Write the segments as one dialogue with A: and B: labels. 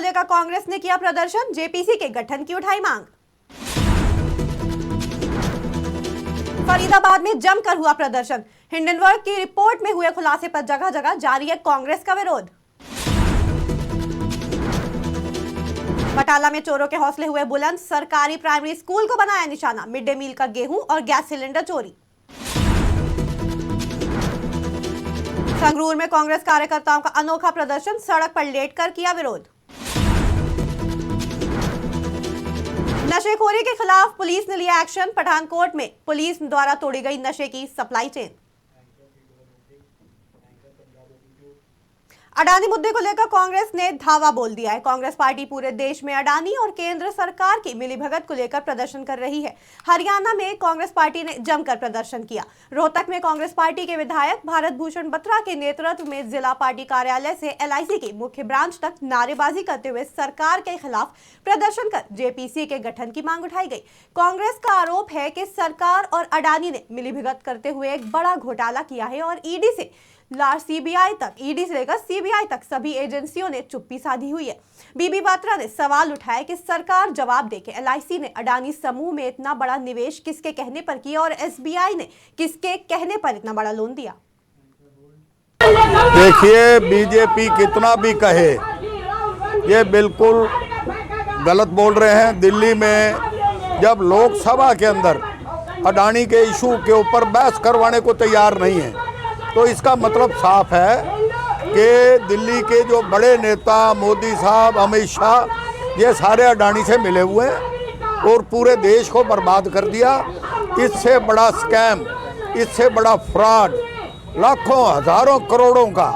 A: लेकर कांग्रेस ने किया प्रदर्शन, जेपीसी के गठन की उठाई मांग। फरीदाबाद में जमकर हुआ प्रदर्शन, हिंडनबर्ग की रिपोर्ट में हुए खुलासे पर जगह जगह जारी है कांग्रेस का विरोध। बटाला में चोरों के हौसले हुए बुलंद, सरकारी प्राइमरी स्कूल को बनाया निशाना, मिड डे मील का गेहूं और गैस सिलेंडर चोरी। संगरूर में कांग्रेस कार्यकर्ताओं का अनोखा प्रदर्शन, सड़क पर लेटकर किया विरोध। नशेखोरी के खिलाफ पुलिस ने लिया एक्शन, पठानकोट में पुलिस द्वारा तोड़ी गई नशे की सप्लाई चेन। अडानी मुद्दे को लेकर कांग्रेस ने धावा बोल दिया है। कांग्रेस पार्टी पूरे देश में अडानी और केंद्र सरकार की मिलीभगत को लेकर प्रदर्शन कर रही है। हरियाणा में कांग्रेस पार्टी ने जमकर प्रदर्शन किया। रोहतक में कांग्रेस पार्टी के विधायक भारत भूषण बत्रा के नेतृत्व में जिला पार्टी कार्यालय से एलआईसी की मुख्य ब्रांच तक नारेबाजी करते हुए सरकार के खिलाफ प्रदर्शन कर जेपीसी के गठन की मांग उठाई गई। कांग्रेस का आरोप है कि सरकार और अडानी ने मिलीभगत करते हुए एक बड़ा घोटाला किया है और ईडी से लेकर सीबीआई तक सभी एजेंसियों ने चुप्पी साधी हुई है। बीबी बात्रा ने सवाल उठाया कि सरकार जवाब दे कि एलआईसी ने अडानी समूह में इतना बड़ा निवेश किसके कहने पर किया और एसबीआई ने किसके कहने पर इतना बड़ा लोन दिया।
B: देखिए, बीजेपी कितना भी कहे ये बिल्कुल गलत बोल रहे हैं। दिल्ली में जब लोकसभा के अंदर अडानी के इशू के ऊपर बहस करवाने को तैयार नहीं है, तो इसका मतलब साफ है कि दिल्ली के जो बड़े नेता मोदी साहब, अमित शाह, ये सारे अडानी से मिले हुए हैं और पूरे देश को बर्बाद कर दिया। इससे बड़ा स्कैम, इससे बड़ा फ्रॉड, लाखों हजारों करोड़ों का।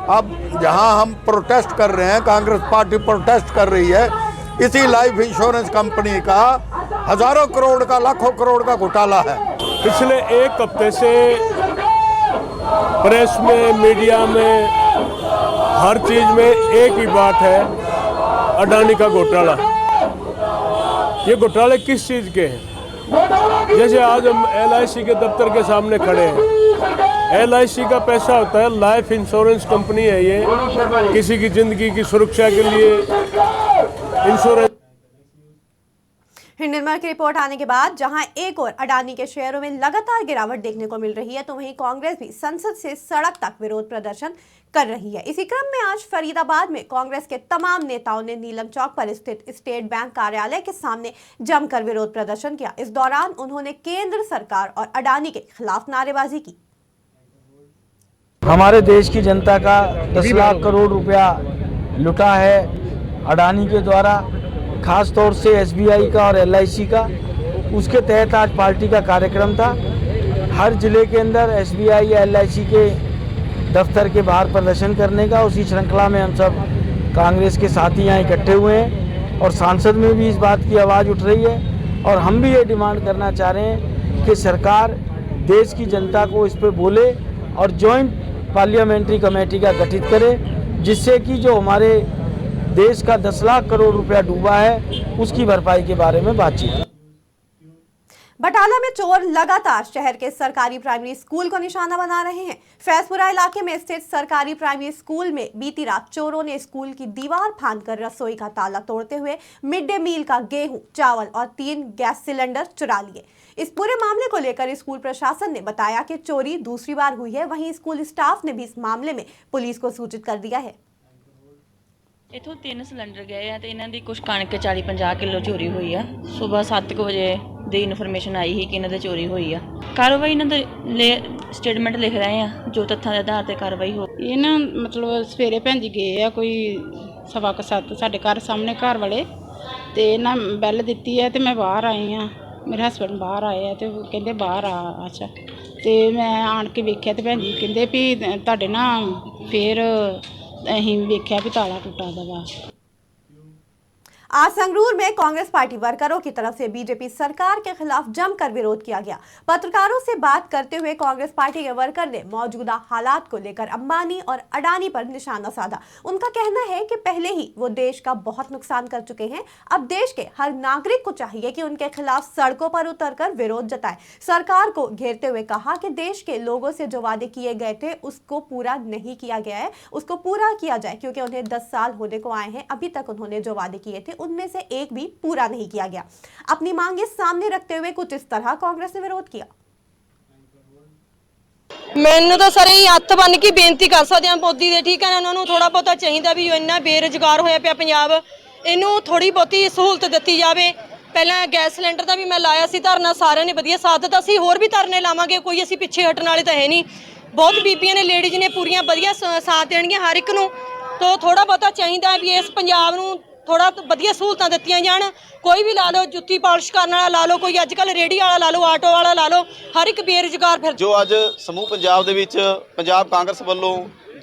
B: अब जहां हम प्रोटेस्ट कर रहे हैं, कांग्रेस पार्टी प्रोटेस्ट कर रही है, इसी लाइफ इंश्योरेंस कंपनी का हजारों करोड़ का, लाखों करोड़ का घोटाला है।
C: पिछले एक हफ्ते से प्रेस में, मीडिया में, हर चीज में एक ही बात है, अडानी का घोटाला। ये घोटाले किस चीज के हैं? जैसे आज हम एलआईसी के दफ्तर के सामने खड़े हैं। एलआईसी का पैसा होता है, लाइफ इंश्योरेंस कंपनी है ये, किसी की जिंदगी की सुरक्षा के लिए इंश्योरेंस।
A: हिंडनबर्ग की रिपोर्ट आने के बाद जहां एक और अडानी के शेयरों में लगातार गिरावट देखने को मिल रही है, तो वहीं कांग्रेस भी संसद से सड़क तक विरोध प्रदर्शन कर रही है। इसी क्रम में आज फरीदाबाद में कांग्रेस के तमाम नेताओं ने नीलम चौक पर स्थित स्टेट बैंक कार्यालय के सामने जमकर विरोध प्रदर्शन किया। इस दौरान उन्होंने केंद्र सरकार और अडानी के खिलाफ नारेबाजी की।
D: हमारे देश की जनता का 10 लाख करोड़ रुपया लुटा है अडानी के द्वारा, खास तौर से एसबीआई का और एलआईसी का। उसके तहत आज पार्टी का कार्यक्रम था। हर जिले के अंदर एसबीआई या एलआईसी के दफ्तर के बाहर प्रदर्शन करने का। उसी श्रृंखला में हम सब कांग्रेस के साथी यहाँ इकट्ठे हुए हैं और सांसद में भी इस बात की आवाज़ उठ रही है और हम भी ये डिमांड करना चाह रहे हैं कि सरकार देश की जनता को इस पर बोले और जॉइंट पार्लियामेंट्री कमेटी का गठित करे, जिससे कि जो हमारे देश का 10 लाख करोड़ रुपया डूबा है उसकी भरपाई के बारे में बातचीत।
A: बटाला में चोर लगातार शहर के सरकारी प्राइमरी स्कूल को निशाना बना रहे हैं। फैजपुरा इलाके में स्थित सरकारी प्राइमरी स्कूल में बीती रात चोरों ने स्कूल की दीवार फांदकर रसोई का ताला तोड़ते हुए मिड डे मील का गेहूं, चावल और 3 गैस सिलेंडर चुरा लिए। इस पूरे मामले को लेकर स्कूल प्रशासन ने बताया कि चोरी दूसरी बार हुई है। वहीं स्कूल स्टाफ ने भी इस मामले में पुलिस को सूचित कर दिया है।
E: इथों 3 सिलेंडर गए हैं तो इन्हों की कुछ कणक 40-50 किलो चोरी हुई है। सुबह 7 बजे ਦੀ ਇਨਫੋਰਮੇਸ਼ਨ ਆਈ ਸੀ ਕਿ ਇਹਨਾਂ ਦੇ ਚੋਰੀ ਹੋਈ ਆ। ਕਾਰਵਾਈ ਇਹਨਾਂ ਦੇ ਸਟੇਟਮੈਂਟ ਲਿਖ ਰਹੇ ਆ, ਜੋ ਤੱਥਾਂ ਦੇ ਆਧਾਰ ਤੇ ਕਾਰਵਾਈ ਹੋ।
F: ਇਹ ਨਾ ਮਤਲਬ ਸਵੇਰੇ ਭੈਣ ਜੀ ਗਏ ਆ ਕੋਈ 7:15 ਸਾਡੇ ਘਰ ਸਾਹਮਣੇ ਘਰ ਵਾਲੇ ਤੇ ਇਹਨਾਂ ਬੈਲ ਦਿੱਤੀ ਹੈ ਤੇ ਮੈਂ ਬਾਹਰ ਆਈ ਆ। ਮੇਰੇ ਹਸਬੰਡ ਬਾਹਰ ਆਏ ਆ ਤੇ ਕਹਿੰਦੇ ਬਾਹਰ ਆ। ਅੱਛਾ, ਤੇ ਮੈਂ ਆਣ ਕੇ ਵੇਖਿਆ ਤੇ ਭੈਣ ਜੀ ਕਹਿੰਦੇ ਵੀ ਤੁਹਾਡੇ ਨਾ ਫਿਰ ਅਸੀਂ ਵੇਖਿਆ ਵੀ ਤਾਲਾ ਟੁੱਟਾ ਦਾ ਵਾ।
A: आज संगरूर में कांग्रेस पार्टी वर्करों की तरफ से बीजेपी सरकार के खिलाफ जमकर विरोध किया गया। पत्रकारों से बात करते हुए कांग्रेस पार्टी के वर्कर ने मौजूदा हालात को लेकर अंबानी और अडानी पर निशाना साधा। उनका कहना है कि पहले ही वो देश का बहुत नुकसान कर चुके हैं। अब देश के हर नागरिक को चाहिए कि उनके खिलाफ सड़कों पर उतरकर विरोध जताए। सरकार को घेरते हुए कहा कि देश के लोगों से जो वादे किए गए थे उसको पूरा नहीं किया गया है, उसको पूरा किया जाए, क्योंकि उन्हें 10 साल होने को आए हैं। अभी तक उन्होंने जो वादे किए थे उनमें से एक भी पूरा नहीं किया गया। अपनी मांगे सामने रखते हुए कुछ इस तरह कांग्रेस ने विरोध किया।
G: ਮੈਨੂੰ ਤਾਂ ਸਾਰੇ ਹੀ ਹੱਥ ਬੰਨ ਕੇ ਬੇਨਤੀ ਕਰ ਸਕਦੇ ਹਾਂ ਮੋਦੀ ਦੇ, ਠੀਕ ਹੈ ਨਾ, ਉਹਨਾਂ ਨੂੰ ਥੋੜਾ ਬਹੁਤਾ ਚਾਹੀਦਾ ਵੀ ਇੰਨਾ ਬੇਰੁਜ਼ਗਾਰ ਹੋਇਆ ਪਿਆ ਪੰਜਾਬ, ਇਹਨੂੰ ਥੋੜੀ ਬਹੁਤੀ ਸਹੂਲਤ ਦਿੱਤੀ ਜਾਵੇ। ਪਹਿਲਾਂ ਗੈਸ ਸਿਲੰਡਰ ਦਾ ਵੀ ਮੈਂ ਲਾਇਆ ਸੀ ਧਰਨਾ, ਸਾਰਿਆਂ ਨੇ ਵਧੀਆ ਸਾਥ ਦਿੱਤਾ। ਅਸੀਂ ਹੋਰ ਵੀ ਧਰਨੇ ਲਾਵਾਂਗੇ, ਕੋਈ ਅਸੀਂ ਪਿੱਛੇ ਹਟਣ ਵਾਲੇ ਤਾਂ ਹੈ ਨਹੀਂ। ਬਹੁਤ ਬੀਬੀਆਂ ਨੇ, ਲੇਡੀਜ਼ ਨੇ ਪੂਰੀਆਂ ਵਧੀਆ ਸਾਥ ਦੇਣਗੀਆਂ ਹਰ ਇੱਕ ਨੂੰ। ਤਾਂ ਥੋੜਾ ਬਹੁਤਾ ਚਾਹੀਦਾ ਵੀ ਇਸ ਪੰਜਾਬ ਨੂੰ थोड़ा वधिया सहूलतां दित्तियां जाण। कोई भी ला लो, जुत्ती पॉलिश करने वाला ला लो, कोई अजकल रेहड़ी वाला ला लो, आटो वाला ला लो, हर एक बेरोजगार फिर
H: जो अज समूह पंजाब दे विच पंजाब कांग्रेस वालों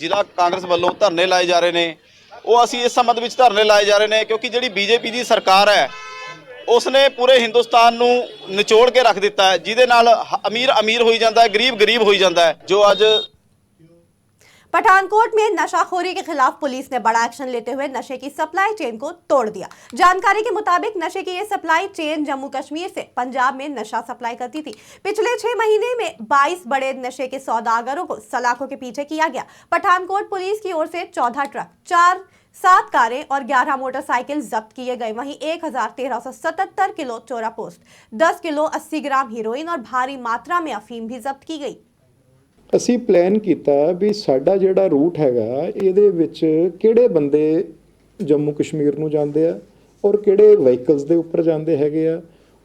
H: जिला कांग्रेस वालों धरने लाए जा रहे हैं, वो असीं इस संबंध विच धरने लाए जा रहे हैं क्योंकि जिहड़ी बीजेपी की सरकार है उसने पूरे हिंदुस्तान नूं निचोड़ के रख दिता है, जिहदे नाल अमीर अमीर होई जांदा है, गरीब गरीब होई जांदा है। जो अज
A: पठानकोट में नशाखोरी के खिलाफ पुलिस ने बड़ा एक्शन लेते हुए नशे की सप्लाई चेन को तोड़ दिया। जानकारी के मुताबिक नशे की ये सप्लाई चेन जम्मू कश्मीर से पंजाब में नशा सप्लाई करती थी। पिछले 6 महीने में 22 बड़े नशे के सौदागरों को सलाखों के पीछे किया गया। पठानकोट पुलिस की ओर से 14 ट्रक, 7 कारें और 11 मोटरसाइकिल जब्त किए गए। वहीं 1377 किलो चोरा पोस्ट, 10 किलो 80 ग्राम हीरोइन और भारी मात्रा में अफीम भी जब्त की गई।
I: ਅਸੀਂ ਪਲਾਨ ਕੀਤਾ ਵੀ ਸਾਡਾ ਜਿਹੜਾ ਰੂਟ ਹੈਗਾ ਇਹਦੇ ਵਿੱਚ ਕਿਹੜੇ ਬੰਦੇ ਜੰਮੂ ਕਸ਼ਮੀਰ ਨੂੰ ਜਾਂਦੇ ਆ ਔਰ ਕਿਹੜੇ ਵਹੀਕਲਸ ਦੇ ਉੱਪਰ ਜਾਂਦੇ ਹੈਗੇ ਆ,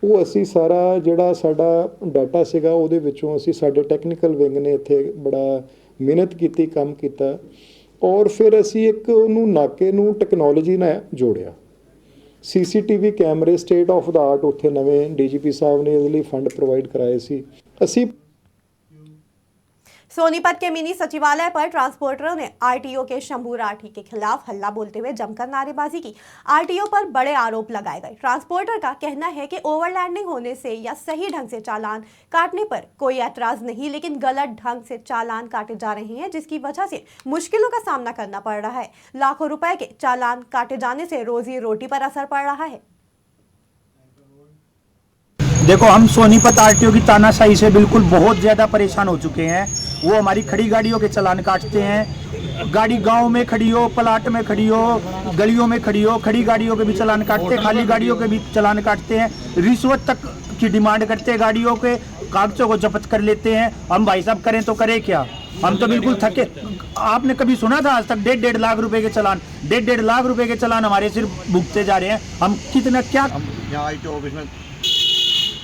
I: ਉਹ ਅਸੀਂ ਸਾਰਾ ਜਿਹੜਾ ਸਾਡਾ ਡਾਟਾ ਸੀਗਾ ਉਹਦੇ ਵਿੱਚੋਂ ਅਸੀਂ ਸਾਡੇ ਟੈਕਨੀਕਲ ਵਿੰਗ ਨੇ ਇੱਥੇ ਬੜਾ ਮਿਹਨਤ ਕੀਤੀ, ਕੰਮ ਕੀਤਾ ਔਰ ਫਿਰ ਅਸੀਂ ਇੱਕ ਉਹਨੂੰ ਨਾਕੇ ਨੂੰ ਟੈਕਨੋਲੋਜੀ ਨਾਲ ਜੋੜਿਆ। CCTV ਕੈਮਰੇ ਸਟੇਟ ਆਫ ਦਾ ਆਰਟ ਉੱਥੇ ਨਵੇਂ DGP ਸਾਹਿਬ ਨੇ ਇਹਦੇ ਲਈ ਫੰਡ ਪ੍ਰੋਵਾਈਡ कराए ਸੀ। ਅਸੀਂ
A: सोनीपत के मिनी सचिवालय पर ट्रांसपोर्टरों ने RTO के शंभू राठी के खिलाफ हल्ला बोलते हुए जमकर नारेबाजी की। RTO पर बड़े आरोप लगाए गए। ट्रांसपोर्टर का कहना है कि ओवरलैंडिंग होने से या सही ढंग से चालान काटने पर कोई ऐतराज नहीं, लेकिन गलत ढंग से चालान काटे जा रहे हैं, जिसकी वजह से मुश्किलों का सामना करना पड़ रहा है। लाखों रुपए के चालान काटे जाने से रोजी रोटी पर असर पड़ रहा है।
D: देखो, हम सोनीपत RTO की तानाशाही से बिल्कुल बहुत ज़्यादा परेशान हो चुके हैं। वो हमारी खड़ी गाड़ियों के चालान काटते हैं। गाड़ी गांव में खड़ी हो, प्लाट में खड़ी हो, गलियों में खड़ी हो, खड़ी गाड़ियों के भी चालान काटते हैं, खाली गाड़ियों के भी चालान काटते हैं। रिश्वत तक की डिमांड करते हैं, गाड़ियों के कागजों को जब्त कर लेते हैं। हम भाई साहब करें तो करें क्या, हम तो बिल्कुल थके। आपने कभी सुना था आज तक 1.5 लाख रुपए के चालान, 1.5 लाख रुपए के चालान हमारे सिर्फ भुगते जा रहे हैं। हम कितना क्या
J: यहाँ ITO ऑफिस में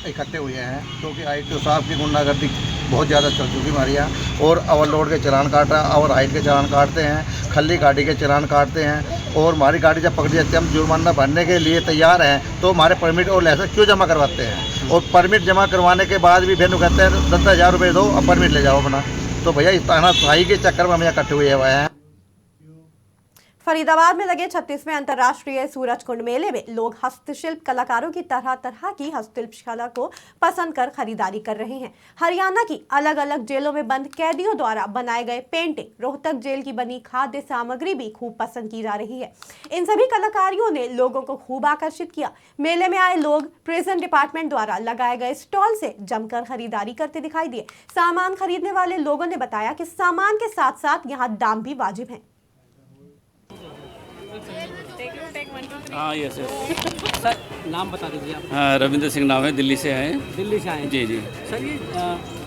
J: इकट्ठे हुए हैं क्योंकि ITO साहब की गुंडागर्दी बहुत ज़्यादा चल चुकी हमारे यहाँ, और ओवरलोड के चालान काट रहे हैं, ओवर हाइट के चालान काटते हैं, खली गाड़ी के चालान काटते हैं। और हमारी गाड़ी जब पकड़ी जाती है, हम जुर्माना भरने के लिए तैयार हैं, तो हमारे परमिट और लाइसेंस क्यों जमा करवाते हैं? और परमिट जमा करवाने के बाद भी फिर कहते हैं 10,000 रुपये दो, अब परमिट ले जाओ अपना। तो भैया इस तानाशाही के चक्कर में हम यहाँ इकट्ठे हुए हैं।
A: फरीदाबाद में लगे 36वें अंतर्राष्ट्रीय सूरजकुंड मेले में लोग हस्तशिल्प कलाकारों की तरह तरह की हस्तशिल्प कला को पसंद कर खरीदारी कर रहे हैं। हरियाणा की अलग अलग जेलों में बंद कैदियों द्वारा बनाए गए पेंटिंग, रोहतक जेल की बनी खाद्य सामग्री भी खूब पसंद की जा रही है। इन सभी कलाकारियों ने लोगों को खूब आकर्षित किया। मेले में आए लोग प्रिजन डिपार्टमेंट द्वारा लगाए गए स्टॉल से जमकर खरीदारी करते दिखाई दिए। सामान खरीदने वाले लोगों ने बताया कि सामान के साथ साथ यहाँ दाम भी वाजिब हैं।
K: हाँ यस
L: सर, नाम बता दीजिए आप।
K: हाँ, रविंद्र सिंह नाम है, दिल्ली से आए हैं।
L: दिल्ली से आए हैं?
K: जी जी
L: सर, ये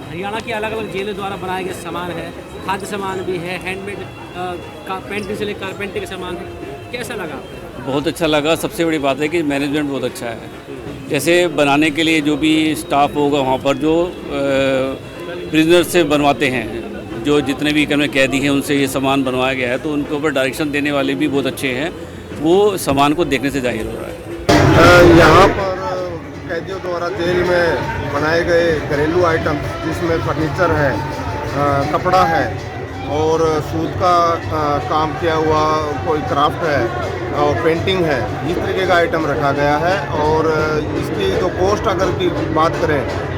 L: हरियाणा की अलग अलग जेलों द्वारा बनाए गए सामान है, खाद्य सामान भी है, हैंडमेड पेंटिंग से लेकर कारपेंटिंग के सामान है, कैसा लगा?
K: बहुत अच्छा लगा। सबसे बड़ी बात है कि मैनेजमेंट बहुत अच्छा है। जैसे बनाने के लिए जो भी स्टाफ होगा वहाँ पर, जो प्रिजनर से बनवाते हैं, जो जितने भी में कैदी हैं उनसे ये सामान बनवाया गया है, तो उनके ऊपर डायरेक्शन देने वाले भी बहुत अच्छे हैं। वो सामान को देखने से जाहिर हो रहा है।
M: यहाँ पर कैदियों द्वारा जेल में बनाए गए घरेलू आइटम, जिसमें फर्नीचर है, कपड़ा है और सूत का काम किया हुआ कोई क्राफ्ट है, और पेंटिंग है, इस तरीके का आइटम रखा गया है। और इसकी जो कॉस्ट अगर की बात करें,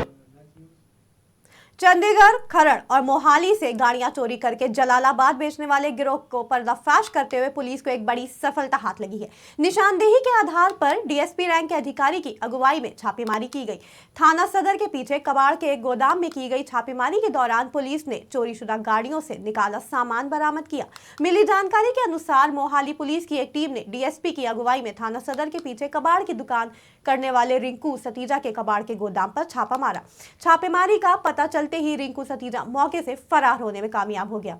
A: चंडीगढ़, खरड़ और मोहाली से गाड़ियां चोरी करके जलालाबाद बेचने वाले गिरोह को पर्दाफाश करते हुए पुलिस को एक बड़ी सफलता हाथ लगी है। निशानदेही के आधार पर डीएसपी रैंक के अधिकारी की अगुवाई में छापेमारी की गई। थाना सदर के पीछे कबाड़ के एक गोदाम में की गई छापेमारी के दौरान पुलिस ने चोरीशुदा गाड़ियों से निकाला सामान बरामद किया। मिली जानकारी के अनुसार मोहाली पुलिस की एक टीम ने डीएसपी की अगुवाई में थाना सदर के पीछे कबाड़ की दुकान करने वाले रिंकू सतीजा के कबाड़ के गोदाम पर छापा मारा। छापेमारी का पता चलते ही रिंकू सतीजा मौके से फरार होने में कामयाब हो गया।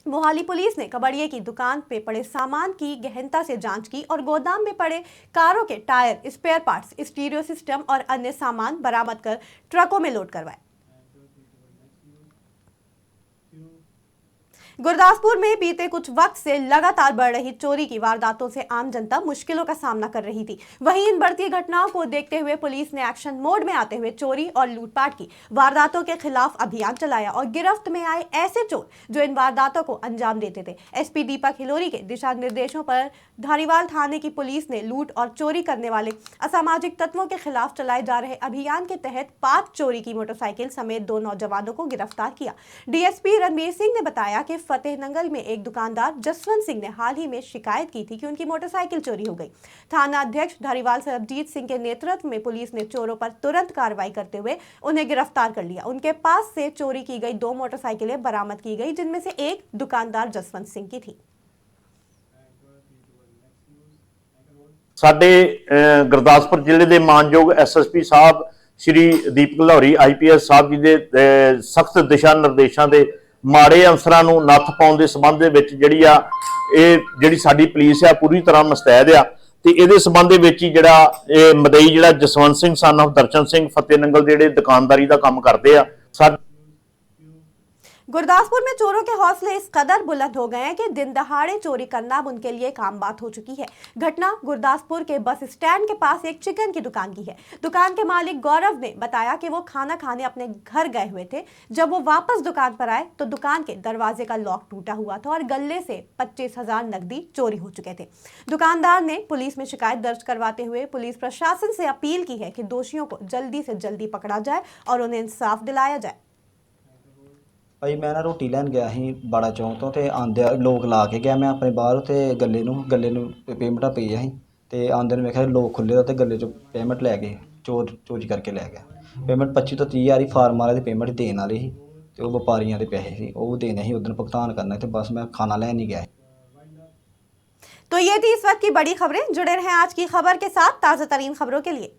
A: मोहाली पुलिस ने कबाड़िये की दुकान पे पड़े सामान की गहनता से जांच की और गोदाम में पड़े कारों के tyre, spare parts, stereo system और अन्य सामान बरामद कर ट्रकों में लोड करवाए। गुरदासपुर में बीते कुछ वक्त से लगातार बढ़ रही चोरी की वारदातों से आम जनता मुश्किलों का सामना कर रही थी। वहीं इन बढ़ती घटनाओं को देखते हुए पुलिस ने एक्शन मोड में आते हुए चोरी और लूटपाट की वारदातों के खिलाफ अभियान चलाया और गिरफ्त में आए ऐसे चोर जो इन वारदातों को अंजाम देते थे। एसपी दीपक हिलोरी के दिशा निर्देशों पर धारीवाल थाने की पुलिस ने लूट और चोरी करने वाले असामाजिक तत्वों के खिलाफ चलाए जा रहे अभियान के तहत 5 चोरी की मोटरसाइकिल समेत 2 नौजवानों को गिरफ्तार किया। डीएसपी रणवीर सिंह ने बताया कि फतेहनंगल में एक दुकानदार जसवंत सिंह ने हाल ही में शिकायत की थी कि उनकी मोटरसाइकिल चोरी हो गई। थाना अध्यक्ष धारीवाल सरबजीत सिंह के नेतृत्व में पुलिस ने चोरों पर तुरंत कार्रवाई करते हुए उन्हें गिरफ्तार कर लिया। उनके पास से चोरी की गई 2 मोटरसाइकिलें बरामद की गई, जिनमें से एक दुकानदार जसवंत सिंह की थी।
N: ਸਾਡੇ ਗੁਰਦਾਸਪੁਰ ਜ਼ਿਲ੍ਹੇ ਦੇ ਮਾਨਯੋਗ ਐਸਐਸਪੀ ਸਾਹਿਬ ਸ਼੍ਰੀ ਦੀਪਕ ਲਾਹੌਰੀ ਆਈਪੀਐਸ ਸਾਹਿਬ ਜੀ ਦੇ ਸਖਤ ਦਿਸ਼ਾ ਨਿਰਦੇਸ਼ਾਂ ਦੇ ਮਾੜੇ ਅਨਸਰਾਂ ਨੂੰ ਨੱਥ ਪਾਉਣ ਦੇ ਸੰਬੰਧ ਦੇ ਵਿੱਚ ਜਿਹੜੀ ਸਾਡੀ ਪੁਲਿਸ ਆ ਪੂਰੀ ਤਰ੍ਹਾਂ ਮੁਸਤੈਦ ਆ ਤੇ ਇਹਦੇ ਸੰਬੰਧ ਦੇ ਵਿੱਚ ਹੀ ਜਿਹੜਾ ਇਹ ਮਦਈ ਜਿਹੜਾ ਜਸਵੰਤ ਸਿੰਘ ਸਨ ਆਫ ਦਰਸ਼ਨ ਸਿੰਘ ਫਤਿਹਨੰਗਲ ਜਿਹੜੇ ਦੁਕਾਨਦਾਰੀ ਦਾ ਕੰਮ ਕਰਦੇ ਆ।
A: गुरदासपुर में चोरों के हौसले इस कदर बुलंद हो गए हैं कि दिन दहाड़े चोरी करना अब उनके लिए काम बात हो चुकी है। घटना गुरदासपुर के बस स्टैंड के पास एक चिकन की दुकान की है। दुकान के मालिक गौरव ने बताया कि वो खाना खाने अपने घर गए हुए थे। जब वो वापस दुकान पर आए तो दुकान के दरवाजे का लॉक टूटा हुआ था और गले से 25,000 नकदी चोरी हो चुके थे। दुकानदार ने पुलिस में शिकायत दर्ज करवाते हुए पुलिस प्रशासन से अपील की है कि दोषियों को जल्दी से जल्दी पकड़ा जाए और उन्हें इंसाफ दिलाया जाए।
O: भाई मैं ना रोटी लैन गया ही बड़ा चौंक तो ते आंदे लोक ला के गया मैं अपने बाहर ते गले नूं पेमेंटा पई ही ते आंदे ने वेखिया लोक खुले ते गले चों पेमेंट लै गए, चोरी करके लै गया। पेमेंट 25 तो 30 हज़ार फार्म वाले दी पेमेंट देने वाली ही ते ओह व्यापारियों के पैसे सी ओह देने ही उधर भुगतान करना ते बस मैं खाना लैन नहीं गया।
A: तो ये थी इस वक्त की बड़ी खबरें। जुड़े रहें आज की खबर के साथ ताज़ा तरीन खबरों के लिए।